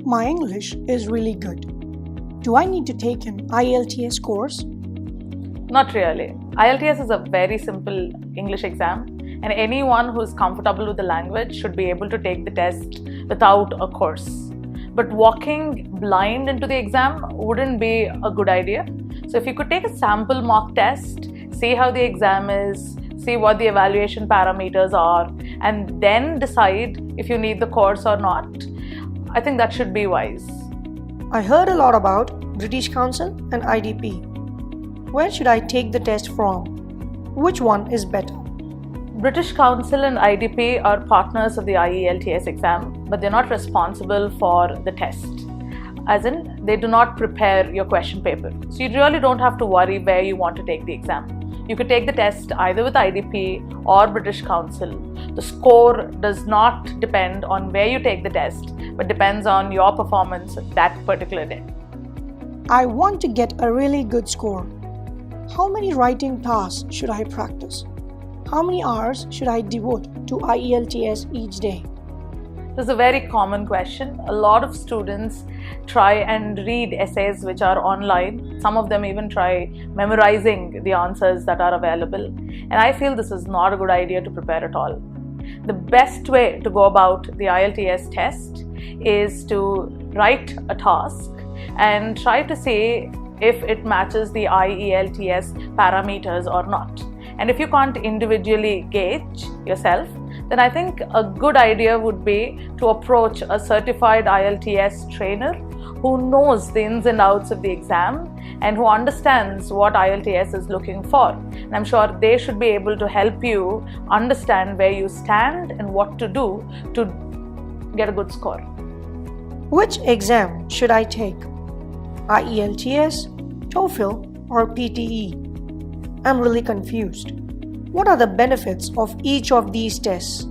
My English is really good. Do I need to take an IELTS course? Not really. IELTS is a very simple English exam, and anyone who is comfortable with the language should be able to take the test without a course. But walking blind into the exam wouldn't be a good idea. So if you could take a sample mock test, see how the exam is, see what the evaluation parameters are, and then decide if you need the course or not, I think that should be wise. I heard a lot about British Council and IDP. Where should I take the test from? Which one is better? British Council and IDP are partners of the IELTS exam, but they're not responsible for the test. As in, they do not prepare your question paper. So you really don't have to worry where you want to take the exam. You could take the test either with IDP or British Council. The score does not depend on where you take the test, but depends on your performance that particular day. I want to get a really good score. How many writing tasks should I practice? How many hours should I devote to IELTS each day? This is a very common question. A lot of students try and read essays which are online. Some of them even try memorizing the answers that are available. And I feel this is not a good idea to prepare at all. The best way to go about the IELTS test is to write a task and try to see if it matches the IELTS parameters or not. And if you can't individually gauge yourself, then I think a good idea would be to approach a certified IELTS trainer who knows the ins and outs of the exam and who understands what IELTS is looking for. And I'm sure they should be able to help you understand where you stand and what to do to get a good score. Which exam should I take? IELTS, TOEFL, or PTE? I'm really confused. What are the benefits of each of these tests?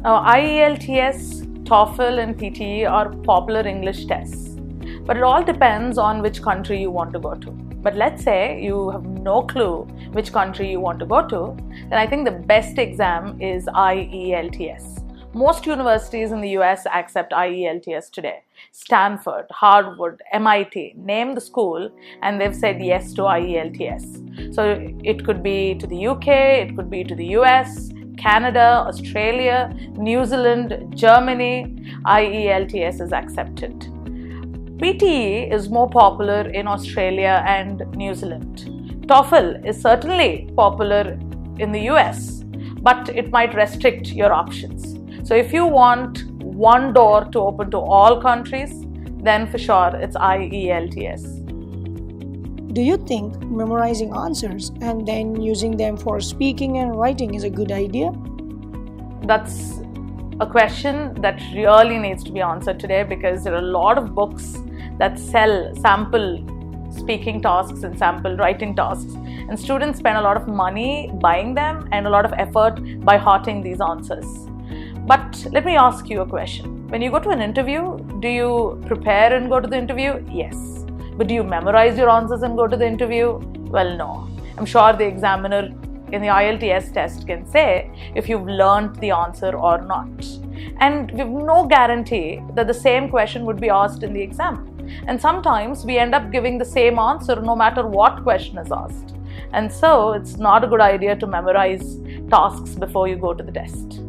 IELTS, TOEFL and PTE are popular English tests, but it all depends on which country you want to go to. But let's say you have no clue which country you want to go to, then I think the best exam is IELTS. Most universities in the US accept IELTS today. Stanford, Harvard, MIT, name the school, and they've said yes to IELTS. So it could be to the UK, it could be to the US, Canada, Australia, New Zealand, Germany. IELTS is accepted. PTE is more popular in Australia and New Zealand. TOEFL is certainly popular in the US, but it might restrict your options. So if you want one door to open to all countries, then for sure it's IELTS. Do you think memorizing answers and then using them for speaking and writing is a good idea? That's a question that really needs to be answered today, because there are a lot of books that sell sample speaking tasks and sample writing tasks, and students spend a lot of money buying them and a lot of effort by hearting these answers. But let me ask you a question. When you go to an interview, do you prepare and go to the interview? Yes. But do you memorize your answers and go to the interview? Well, no. I'm sure the examiner in the IELTS test can say if you've learned the answer or not. And we have no guarantee that the same question would be asked in the exam. And sometimes we end up giving the same answer no matter what question is asked. And so it's not a good idea to memorize tasks before you go to the test.